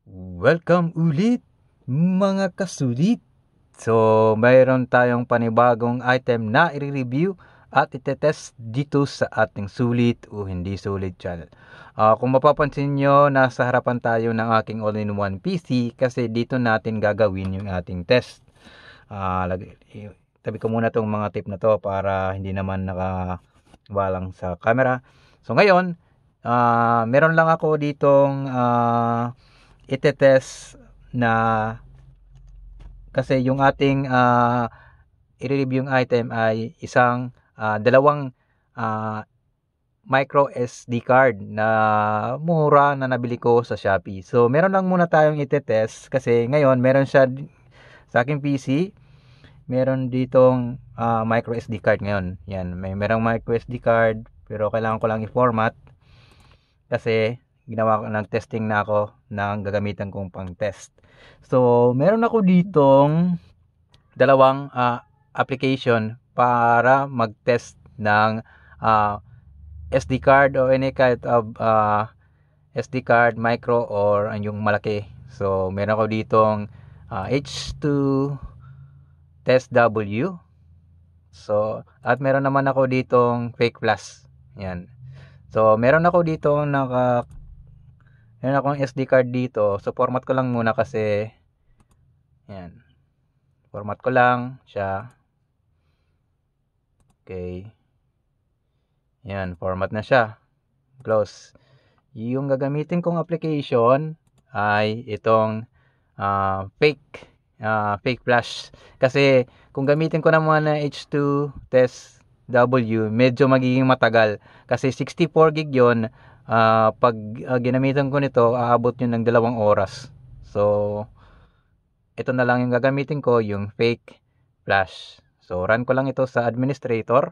Welcome ulit mga kasulit. So, mayroon tayong panibagong item na i-review at itetest dito sa ating sulit o hindi sulit channel. Kung mapapansin nyo, nasa harapan tayo ng aking all-in-one PC kasi dito natin gagawin yung ating test. Tabi ko muna tong mga tip na to para hindi naman nakawalang sa camera. So, ngayon, meron lang ako ditong itetest na kasi yung ating i-review yung item ay dalawang micro SD card na mura na nabili ko sa Shopee. So, meron lang muna tayong itetest kasi ngayon meron siya sa aking PC. Meron ditong micro SD card ngayon. Yan, merong micro SD card pero kailangan ko lang i-format kasi nag-testing na ako ng gagamitan kong pang test. So, meron ako ditong dalawang application para mag-test ng SD card o any kind of SD card, micro or yung malaki. So, meron ako ditong H2 Test W. So, at meron naman ako ditong Fake Plus. Yan. So, meron akong SD card dito. So, format ko lang muna kasi yan. Format ko lang siya. Okay. Yan, format na siya. Close. Yung gagamitin kong application ay itong fake flash. Kasi kung gamitin ko naman na H2 Test W, medyo magiging matagal. Kasi 64 gig yun. Pag ginamitan ko nito, aabot yun ng 2 oras. So, ito na lang yung gagamitin ko, yung fake flash. So, run ko lang ito sa administrator.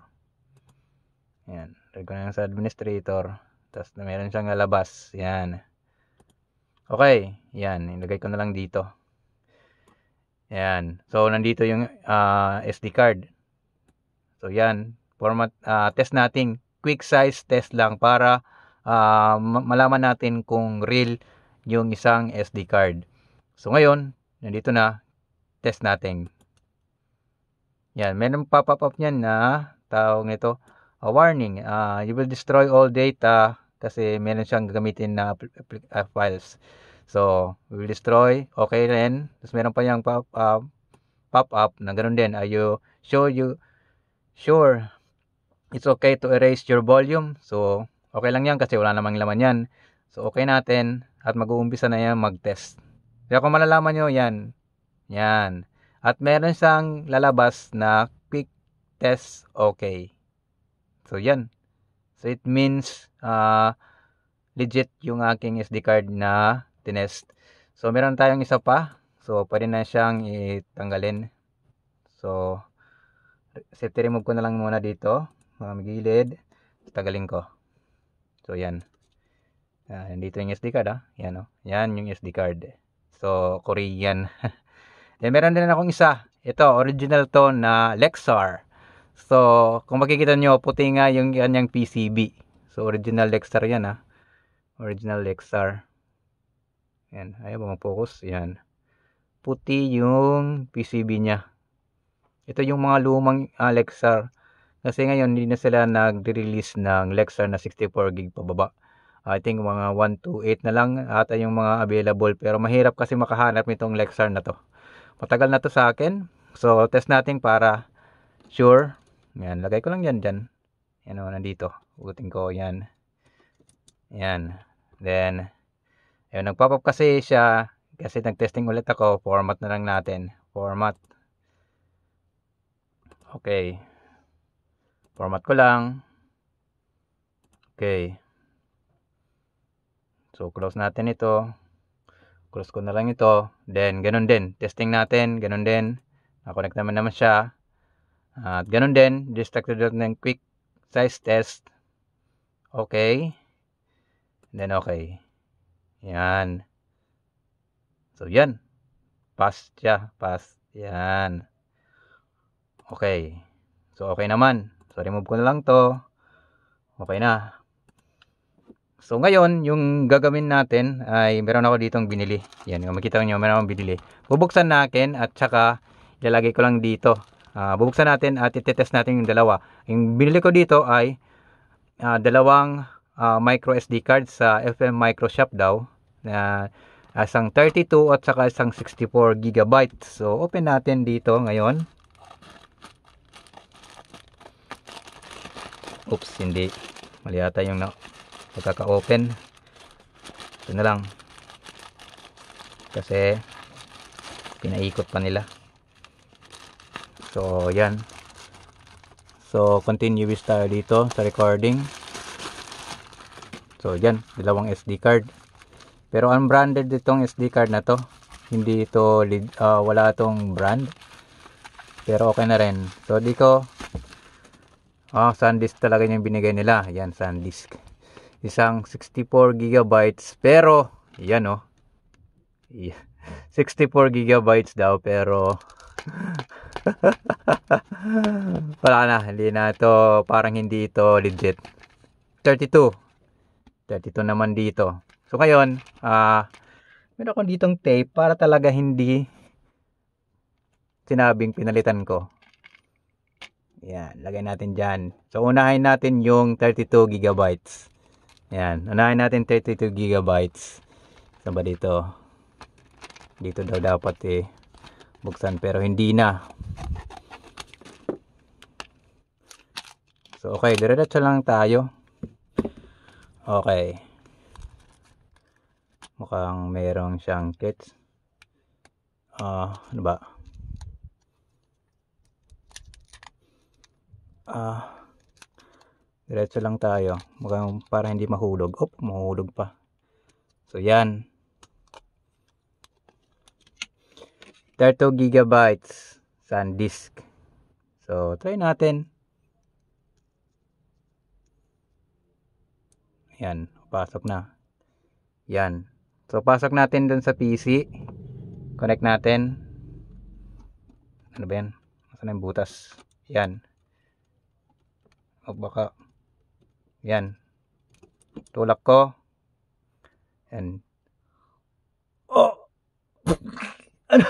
Yan, run ko lang sa administrator. Tapos meron siyang lalabas. Yan. Okay, yan, ilagay ko na lang dito. Yan. So, nandito yung SD card. So, yan. Format, test natin. Quick size test lang para malaman natin kung real yung isang SD card. So, ngayon, nandito na. Test natin. Yan. Meron pop-up niyan na tawag nito. A warning. You will destroy all data kasi meron siyang gagamitin na files. So, we will destroy. Okay rin. Tapos meron pa yung pop-up na ganoon din. Are you sure it's okay to erase your volume? So, okay lang yan kasi wala namang laman yan. So, okay natin at mag-uumpisa na yan mag-test. Kaya kung malalaman nyo, yan. Yan. At meron siyang lalabas na quick test okay. So, yan. So, it means legit yung aking SD card na tinest. So, meron tayong isa pa. So, pwede na siyang itanggalin. So, safety remove ko na lang muna dito. Mga gilid. Tagalin ko. So, yan. Dito yung SD card, Yan, Yan yung SD card. So, Korean. Then, meron din akong isa. Ito, original to na Lexar. So, kung makikita nyo, puti nga yung kanyang PCB. So, original Lexar yan, Original Lexar. Yan. Ayaw ba mag-focus? Yan. Puti yung PCB niya. Ito yung mga lumang Lexar. Kasi ngayon, hindi na sila nag-release ng Lexar na 64 gig pababa. I think mga 128 na lang ata yung mga available. Pero mahirap kasi makahanap nitong Lexar na to. Matagal na to sa akin. So, test natin para sure. Yan, lagay ko lang yan dyan. Yan nandito. Ugutin ko yan. Yan. Then, ayun, nag-pop up kasi siya. Kasi nag-testing ulit ako. Format na lang natin. Format. Okay. Format ko lang. Okay. So, close natin ito. Close ko na lang ito. Then, ganun din. Testing natin. Ganun din. Nakonect naman siya. At ganun din. Distracted ng quick size test. Okay. Then, okay. Yan. So, yan. Pass siya. Pass. Yan. Okay. So, okay naman. So, remove ko na lang to. Okay na. So ngayon, yung gagawin natin ay meron ako ditong binili. Yan, makikita nyo, meron akong binili. Bubuksan natin at saka ilalagay ko lang dito. Bubuksan natin at itetest natin yung dalawa. Yung binili ko dito ay dalawang micro SD card sa FM Micro Shop daw. Isang 32 at saka isang 64 GB. So open natin dito ngayon. Oops, hindi. Mali yata yung pagkaka-open. Ito na lang. Kasi pinaikot pa nila. So yan. So continue tayo dito sa recording. So yan, dalawang SD card. Pero unbranded itong SD card na to. Hindi ito wala itong brand. Pero okay na rin. So di ko SanDisk talaga yung binigay nila. Yan, SanDisk. Isang 64 GB. Pero yan 64 GB daw, pero wala na, hindi na ito, parang hindi ito legit. 32 naman dito. So ngayon, meron akong ditong tape para talaga hindi sinabing pinalitan ko. Yan, lagay natin dyan. So unahin natin yung 32 GB. Yan, unahin natin 32 GB. Saan ba dito? Dito daw dapat buksan, pero hindi na. So okay, diretso lang tayo. Okay. Mukhang mayroong siyang kits. Ano ba? Diretso lang tayo. Mukhang para hindi mahulog. Mahulog pa. So yan. 32 GB SanDisk. So try natin. Yan, pasok na. Yan. So pasok natin dun sa PC. Connect natin. Ano ba yan? Nasaan yung butas? Yan. O baka yan, tulak ko. Yan. Ano?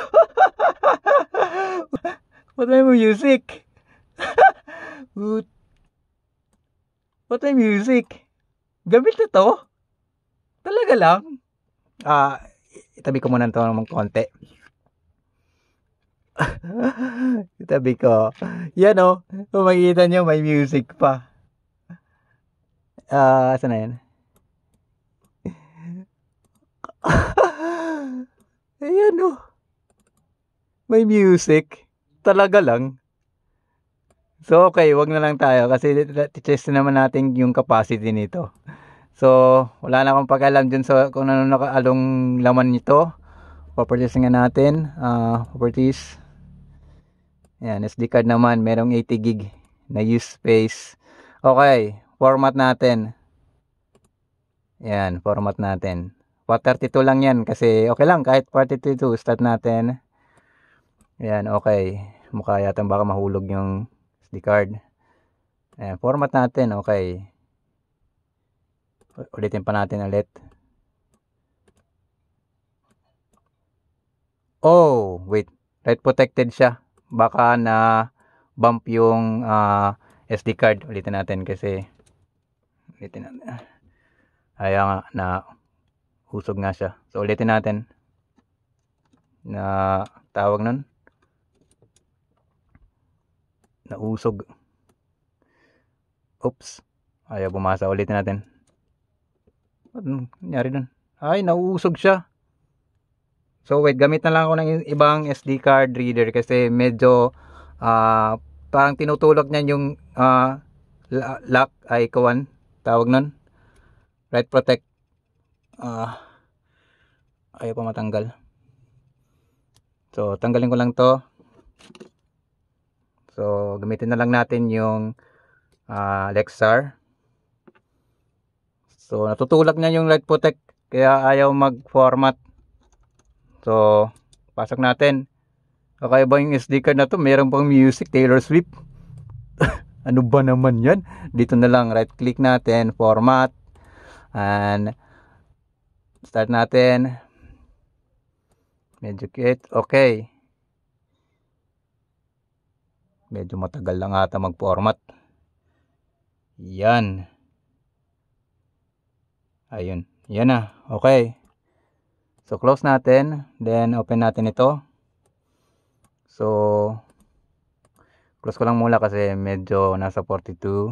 What my music? What my music? Gamit na to? Talaga lang? Itabi ko muna ito ng konti. Itabi ko. Yan kung makikita nyo, may music pa. Saan na yan? Ayan may music. Talaga lang. So okay, wag na lang tayo kasi test naman natin yung capacity nito. So wala na akong pag-alam dun sa kung ano nakaalong laman nito. Properties nga natin. Properties. Yan, SD card naman, merong 80 gig na use space. Okay, format natin. Yan, format natin. 432 lang yan kasi okay lang kahit 432. Start natin. Yan, okay. Mukha yata baka mahulog yung SD card. Yan, format natin. Okay. Ulitin pa natin ulit. Oh, wait. Write protected siya. Baka na bump yung SD card. Ulitin natin kasi ulitin natin. Ayaw nga na usog nga siya. So ulitin natin. Na tawag nun. Nausog. Oops. Ayaw bumasa. Ulitin natin. Ano nangyari dun? Ay, nauusog siya. So wait, gamit na lang ako ng ibang SD card reader kasi medyo parang tinutulak niya yung lock ay kawan. Tawag nun. Write protect. Ayaw pa matanggal. So tanggalin ko lang to. So gamitin na lang natin yung Lexar. So natutulak niya yung write protect kaya ayaw mag-format. So pasok natin. Okay ba yung SD card na to? Meron pang music, Taylor Swift. Ano ba naman yan? Dito na lang right click natin, format. And start natin. Medyo cute. Okay. Medyo matagal lang ata mag-format. Yan. Ayun. Yan na. Okay. So, close natin. Then, open natin ito. So, close ko lang muna kasi medyo nasa 42.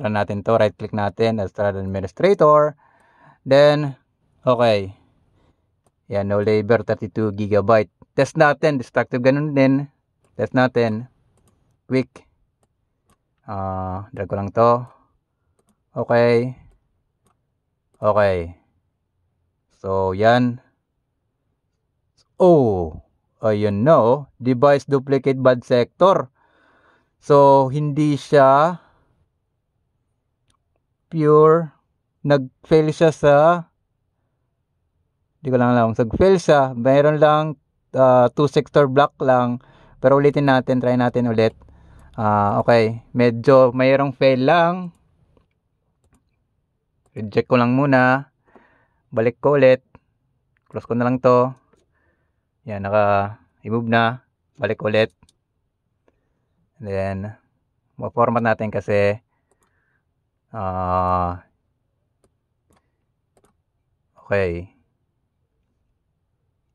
Run natin to. Right click natin as Start Administrator. Then, okay. Yan, no labor, 32 GB. Test natin. Destructive ganun din. Test natin. Quick. Drag ko lang to. Okay. Okay. So, yan. Oh, ayun na oh. Device duplicate bad sector. So, hindi siya pure. Nag-fail siya sa, hindi ko lang alam. Nag-fail siya. Mayroon lang 2 sector block lang. Pero ulitin natin. Try natin ulit. Okay. Medyo mayroong fail lang. Reject ko lang muna. Balik ko ulit. Close ko na lang to. Yan, naka-remove na. Balik ulit. And then, ma-format natin kasi okay.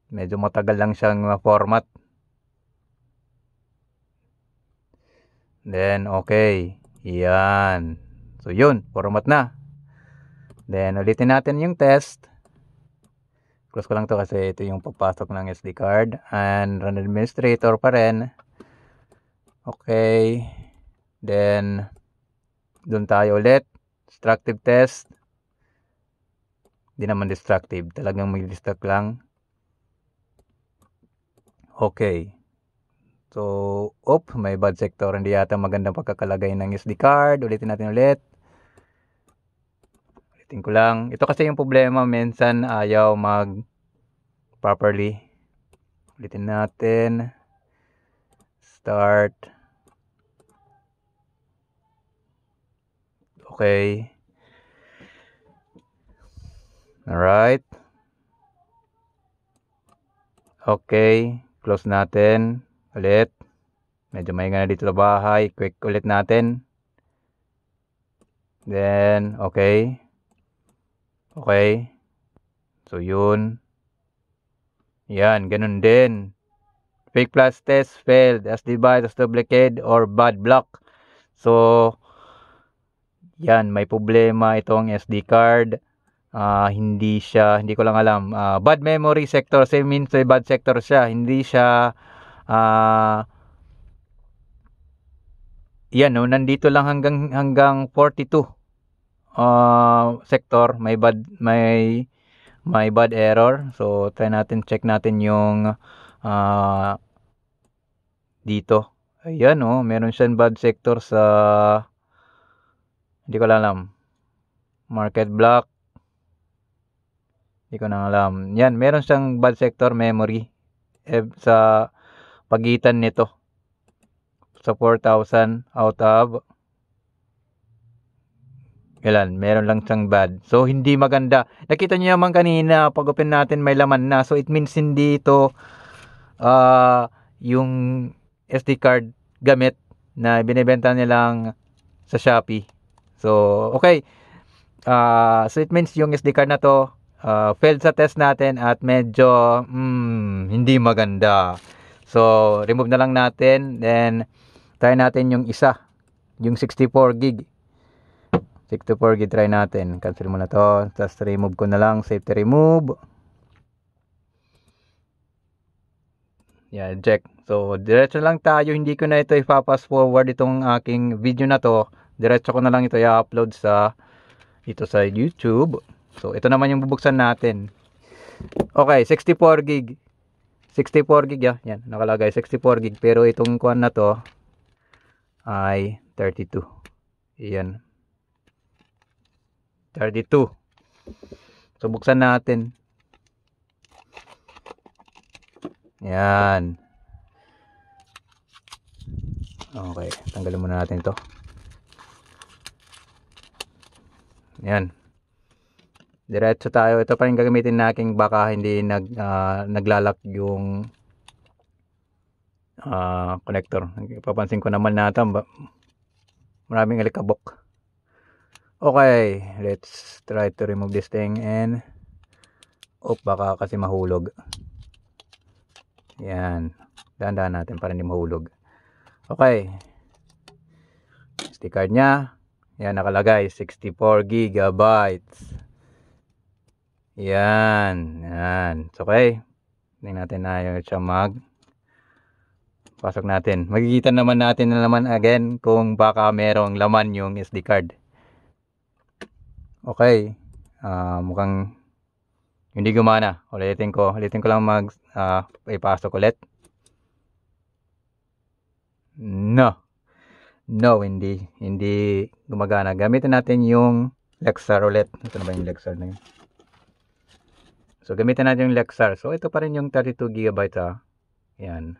Medyo matagal lang siyang ma-format. Then, okay. Yan. So, yun. Format na. Then, ulitin natin yung test. Close ko lang to kasi ito yung pagpasok ng SD card. And run administrator pa rin. Okay. Then, doon tayo ulit. Destructive test. Hindi naman destructive. Talagang may destruct lang. Okay. So, may bad sector. Hindi yata magandang pagkakalagay ng SD card. Ulitin natin ulit. Ulitin ko lang. Ito kasi yung problema. Minsan ayaw properly. Ulitin natin. Start. Okay. Alright. Okay. Close natin. Ulit. Medyo mahinga na dito sa bahay. Quick ulit natin. Then, okay. Okay. So, yun. Yan, ganun din. Fake plus test failed as device as duplicate or bad block. So, yan, may problema itong SD card. Hindi ko lang alam. Bad memory sector. Same means bad sector siya. Hindi siya, yan, no, nandito lang hanggang 42 sector. May bad error. So, try natin, check natin yung dito. Ayan, oh, meron siyang bad sector sa, hindi ko lang alam. Market block. Hindi ko na alam. Yan, meron siyang bad sector memory sa pagitan nito. Sa 4,000 out of ilan, meron lang siyang bad. So, hindi maganda. Nakita niyo naman kanina, pag open natin may laman na. So, it means hindi ito yung SD card gamit na binibenta nilang sa Shopee. So, okay. So, it means yung SD card na to failed sa test natin at medyo hindi maganda. So, remove na lang natin. Then, try natin yung isa. Yung 64 gig. 64 gig try natin. Cancel mo na to. Tapos remove ko na lang. Safety remove. Yan, check. So, diretso lang tayo. Hindi ko na ito ipa-fast forward itong aking video na to. Diretso ko na lang ito i-upload ito sa YouTube. So, ito naman yung bubuksan natin. Okay, 64 gig. 64 gig ya. Yan, nakalagay 64 gig. Pero itong kuan na to ay 32. Yan. 32. So, buksan natin. Yan. Okay, tanggalin muna natin ito. Yan. Diretso tayo. Ito pa rin gagamitin natin, baka hindi naglalak yung connector. Papansin ko naman maraming alikabok. Okay, let's try to remove this thing and baka kasi mahulog. Yan, dahan-dahan natin para hindi mahulog. Okay, SD card nya, yan, nakalagay 64 gigabytes. Yan. So, okay, tingnan natin na yung siya pasok natin. Makikita naman natin na naman again kung baka merong laman yung SD card. Okay, mukhang hindi gumana. Ulitin ko lang ipasok ulit. No, hindi gumagana. Gamitin natin yung Lexar ulit. Ito na ba yung Lexar na yun? So, gamitin natin yung Lexar. So, ito pa rin yung 32 GB Yan.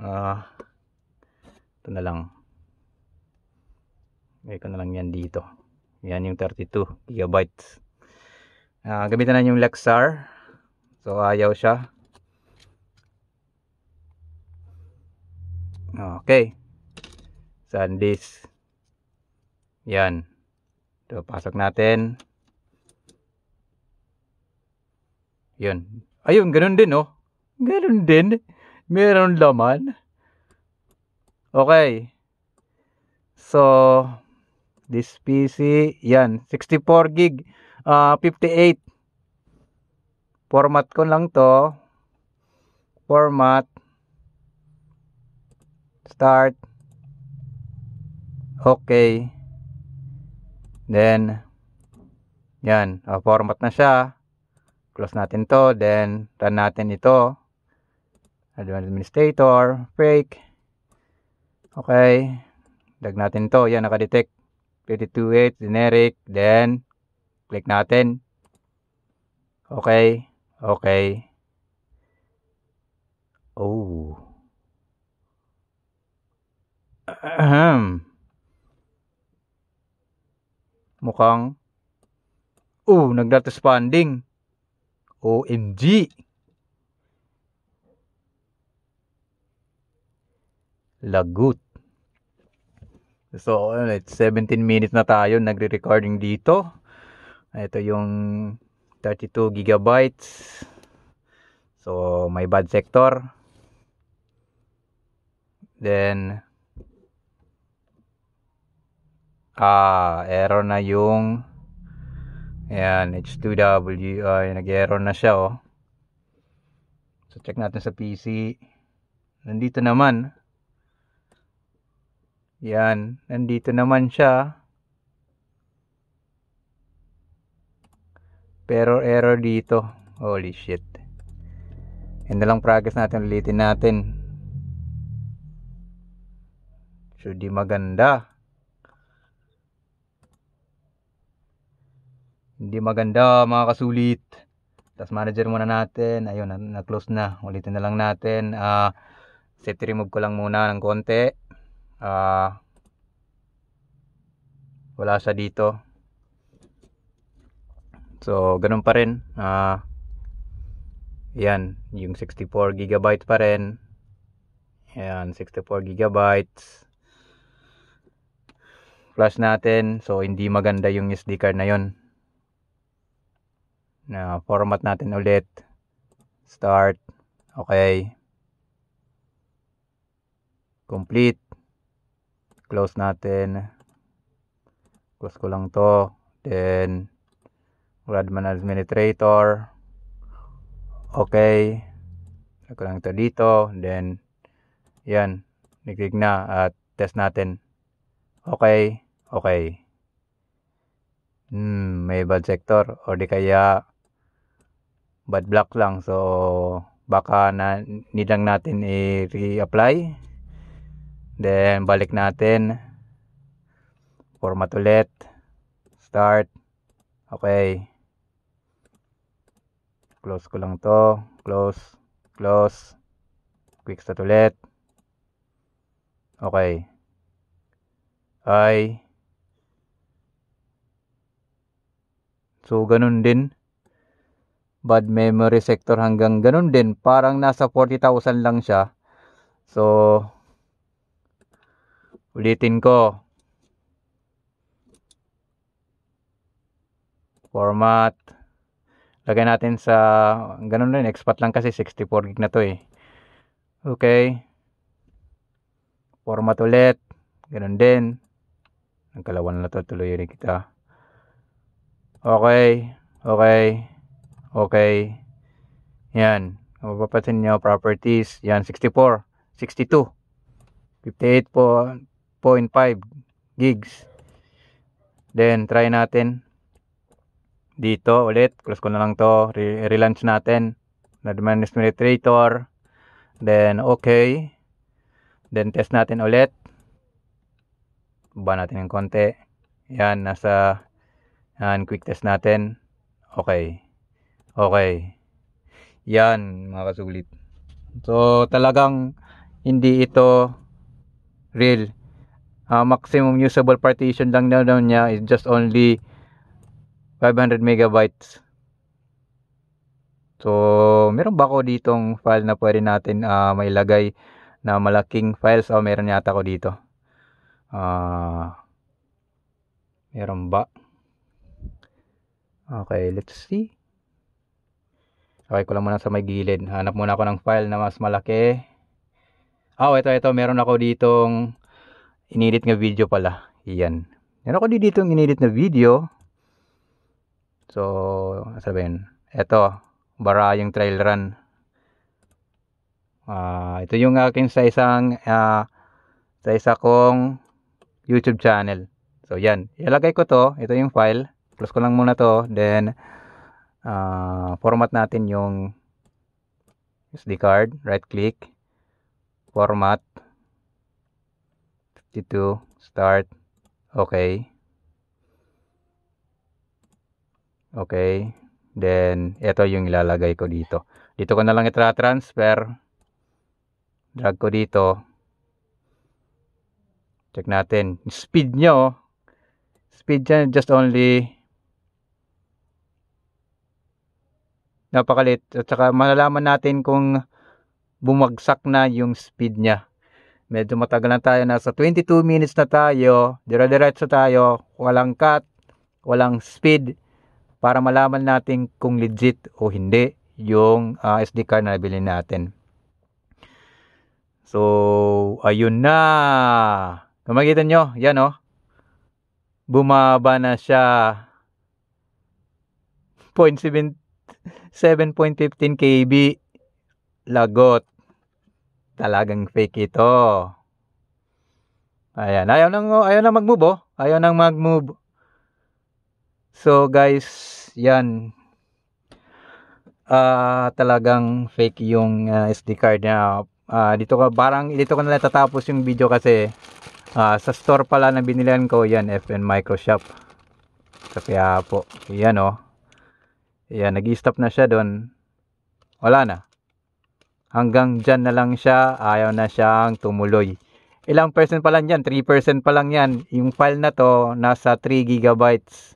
Ito na lang. Gawin ko na lang yan dito. Yan yung 32 GB. Gamitin natin yung Lexar. So, ayaw siya. Okay. SanDisk. Yan. So, pasok natin. Yun. Ayun, ganun din, oh. Ganun din. Meron laman. Okay. So, this PC, yan. 64 gig. 58. Format ko lang to. Format. Start. Okay. Then, yan. Format na siya. Close natin to, then run natin ito. Administrator, fake. Okay. Dag natin to. Yan, nakadetect. 528, generic. Then, click natin. Okay. Okay. Oh. Mukhang nag-responding. OMG. Lagot. So, it's 17 minutes na tayo nagre-recording dito. Ito yung 32 gigabytes. So, may bad sector. Then, error na yung ayan, H2W. Nag-error na siya, oh. So, check natin sa PC. Nandito naman. Yan, nandito naman siya. Pero error dito. Holy shit. Yan na lang progress natin. Ulitin natin. Should di maganda. Hindi maganda, mga kasulit. Task manager muna natin. Ayun, na-close na. Ulitin na lang natin. Set remove ko lang muna ng konti. Wala siya dito. So, ganun pa rin. Yan, yung 64 gigabytes pa rin. Yan, 64 gigabytes. Flash natin. So, hindi maganda yung SD card na yon. Format natin ulit. Start. Okay. Complete. Close natin. Close ko lang to. Then, Radman Administrator. Okay. Lagay ko lang ito dito. Then, yan. Nag-click na at test natin. Okay. Okay. May bad sector. O di kaya bad block lang. So, baka need lang natin i-reapply. Then, balik natin. Format ulit. Start. Okay. Close ko lang to. Close. Close. Quick start ulit. Okay. So, ganun din. Bad memory sector hanggang ganun din. Parang nasa 40,000 lang siya. So, ulitin ko. Format. Lagay natin sa, ganun din, expat lang kasi 64 gig na to eh. Okay. Format ulit. Ganun din. Nagkalawan na to, tuloy ulit kita. Okay. Okay. Okay. Yan. Kung mapapansin nyo, properties. Yan, 64. 62. 58.5 gigs. Then, try natin. Dito ulit. Close ko na lang to. Relaunch natin. Administrator. Then, okay. Then, test natin ulit. Baba natin ng konti. Yan, nasa quick test natin. Okay. Okay. Yan, mga kasulit. So, talagang hindi ito real. Maximum usable partition lang na niya is just only 500 megabytes. So, meron ba ako ditong file na pwede natin mailagay na malaking files? O, meron yata ako dito. Meron ba? Okay, let's see. Okay ko lang muna sa may gilid. Hanap muna ako ng file na mas malaki. Ito. Meron ako ditong inedit nga video pala. Iyan. Meron ako ditong inedit na video. So, sabihin. Ito. Bara yung trail run. Ito yung akin sa isa kong YouTube channel. So, yan. Ilagay ko to. Ito yung file. Close ko lang muna to. Then, format natin yung SD card. Right click. Format. 52. Start. Okay. Okay. Then, ito yung ilalagay ko dito. Dito ko na lang i-transfer. Drag ko dito. Check natin. Speed nyo. Speed niya just only napakalit. At saka malalaman natin kung bumagsak na yung speed niya. Medyo matagal na tayo. Nasa 22 minutes na tayo. Dire-diretso tayo. Walang cut. Walang speed. Para malaman natin kung legit o hindi yung SD card na nabili natin. So, ayun na. Kung makikita nyo, yan o. Bumaba na siya. 7.15 KB. Lagot. Talagang fake ito. Ayan. Ayaw na mag-move oh. Ayaw nang mag-move. So guys, yan. Talagang fake yung SD card niya. Dito ko na lang tatapos yung video kasi sa store pala na binilihan ko, yan, FN Microshop. Kaya po, yan oh. Yan, nag-i-stop na siya doon. Wala na. Hanggang dyan na lang siya, ayaw na siyang tumuloy. Ilang percent pa lang yan? 3% pa lang yan. Yung file na to, nasa 3 gigabytes.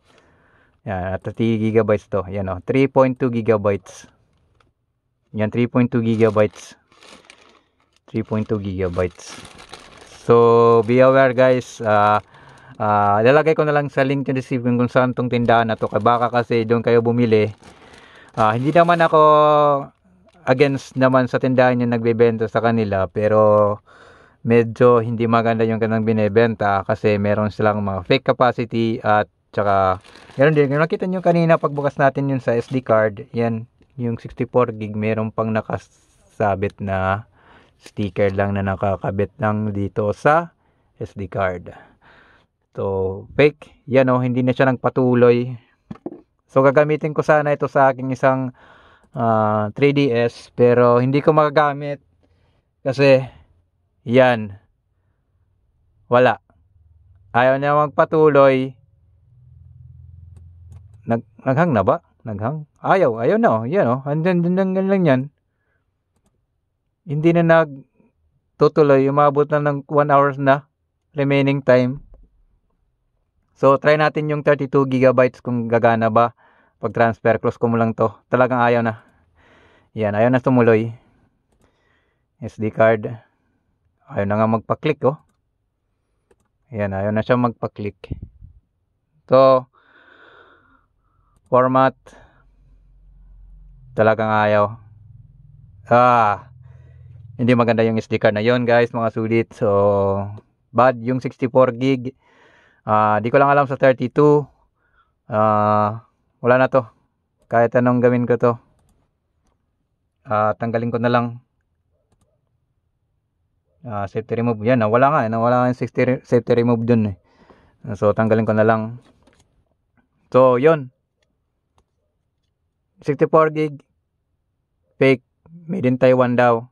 Yan, at 3 gigabytes to. Yan o, 3.2 gigabytes. Yan, 3.2 gigabytes. 3.2 gigabytes. So, be aware guys. Lalagay ko na lang sa link yung description kung saan tong tindahan na to. Baka kasi doon kayo bumili. Hindi naman ako against naman sa tindahan yung nagbebenta sa kanila, pero medyo hindi maganda yung kanang binebenta kasi meron silang mga fake capacity at saka meron din, kung nakita nyo kanina pagbukas natin yun sa SD card, yan yung 64 gig meron pang nakasabit na sticker lang na nakakabit lang dito sa SD card. So fake yan o, hindi na siya nagpatuloy. So gagamitin ko sana ito sa aking isang 3DS pero hindi ko magagamit kasi yan, wala, ayaw niya magpatuloy. Naghang na ba? Ayaw na oh. Yan oh, andyan lang yan, hindi na nagtutuloy. Umabot na ng 1 hours na remaining time. So try natin yung 32 gigabytes kung gagana ba. pag transfer, close ko mo lang to. Talagang ayaw na. Yan, ayaw na tumuloy. SD card. Ayaw na nga magpa-click, oh. Yan, ayaw na siya magpa-click. So, format. Talagang ayaw. Hindi maganda yung SD card na yon, guys, mga sulit. So, bad yung 64 gig. Di ko lang alam sa 32. Wala na to. Kahit anong gawin ko to. Tanggalin ko na lang. Safety remove. Yan, nawala nga yung safety remove dun, eh. So, tanggalin ko na lang. So, yun. 64 gig. Fake. Made in Taiwan daw.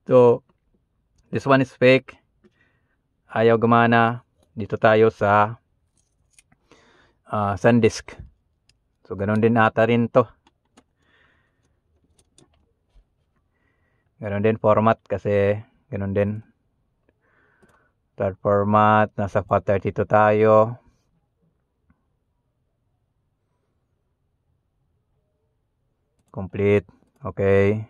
So, this one is fake. Ayaw gumana. Dito tayo sa SanDisk. So, ganun din ata rin to. Ganun din format kasi ganun din. Third format. Nasa FAT32 tayo. Complete. Okay.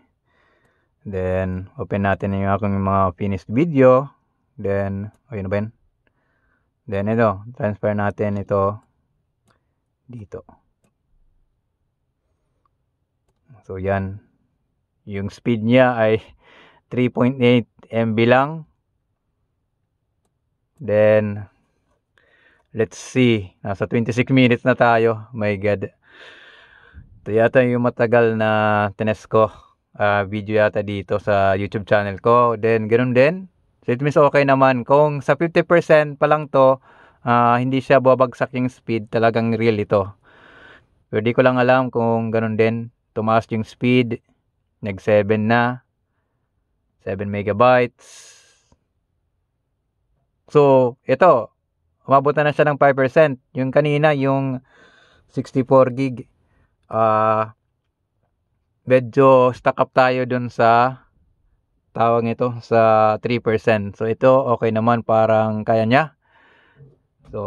Then, open natin yung aking mga finished video. Then, ayun na ba yun? Then, ito. Transfer natin ito dito. So, yan. Yung speed niya ay 3.8 MB lang. Then, let's see. Nasa 26 minutes na tayo. My God. Ito yata yung matagal na tinest ko. Video yata dito sa YouTube channel ko. Then, ganun din. So, it means okay naman. Kung sa 50% pa lang to, hindi siya babagsak yung speed. Talagang real ito. Pero di ko lang alam kung ganun din. Tumaas yung speed. Nag 7 na. 7 megabytes. So, ito. Umabot na siya ng 5%. Yung kanina, yung 64 gig. Medyo stuck up tayo dun sa tawag ito sa 3%. So, ito okay naman. Parang kaya niya. So,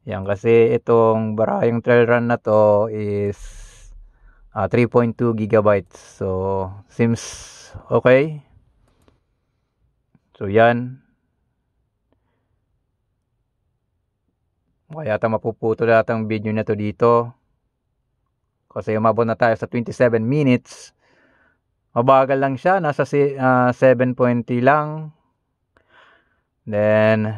yan kasi itong Barayong Trail Run na to is 3.2 gigabytes. So, seems okay. So, yan. Kaya yata mapuputol yata ang video na to dito. Kasi umabot na tayo sa 27 minutes. Mabagal lang siya. Nasa 7.0 lang. Then,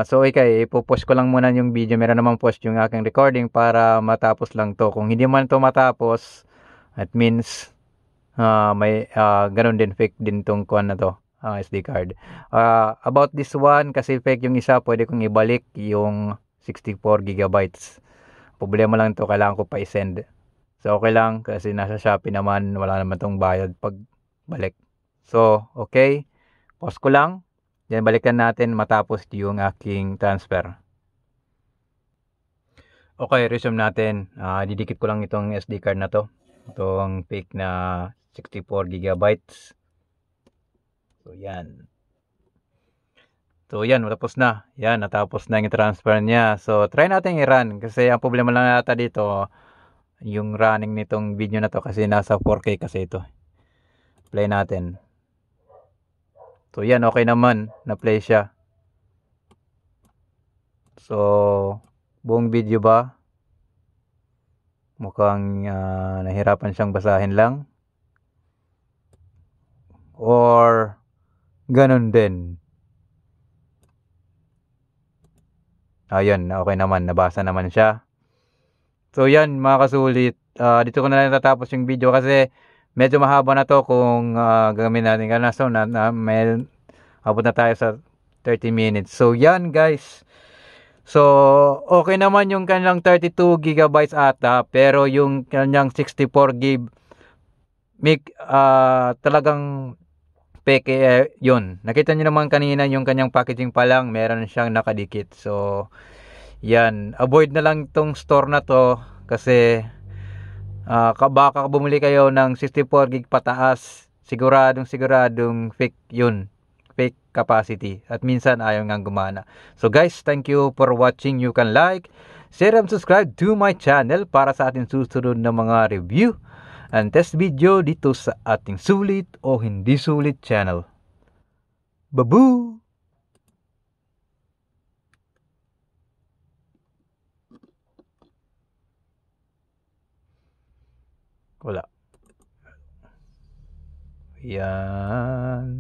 so okay, ipopost ko lang muna yung video. Meron namang post yung aking recording para matapos lang to. Kung hindi man to matapos, that means may ganun din, fake din tong kuan na to, SD card. About this one, kasi fake yung isa, pwede kong ibalik yung 64 gigabytes. Problema lang to, kailangan ko pa i-send. So okay lang kasi nasa Shopee naman, wala naman tong bayad pag balik. So okay, pause ko lang. Yan, balikan natin matapos yung aking transfer. Okay, resume natin. Didikit ko lang itong SD card na to. Itong fake na 64 gigabytes. So, yan. So, yan. Natapos na. Yan, natapos na yung transfer niya. So, try natin i-run. Kasi ang problema lang yata dito, yung running nitong video na to kasi nasa 4K kasi ito. Play natin. So, yan, okay naman. Na-play siya. So, buong video ba? Mukhang nahirapan siyang basahin lang. Or, ganun din. Ayun, okay naman. Nabasa naman siya. So, yan, mga kasulit. Dito ko na lang tatapos yung video kasi medyo mahaba na to kung gagawin natin. So, may abot na tayo sa 30 minutes. So, yan, guys. So, okay naman yung kanyang 32 gigabytes ata. Pero yung kanyang 64 gig, talagang peke yun. Nakita nyo naman kanina yung kanyang packaging pa lang. Meron siyang nakadikit. So, yan. Avoid na lang itong store na to. Kasi, baka bumili kayo ng 64 gig pataas. Siguradong fake yun. capacity at minsan ayaw nga gumana. So guys, thank you for watching. You can like, share and subscribe to my channel para sa ating susunod na mga review and test video dito sa ating sulit o hindi sulit channel. Babu! Wala. Yan.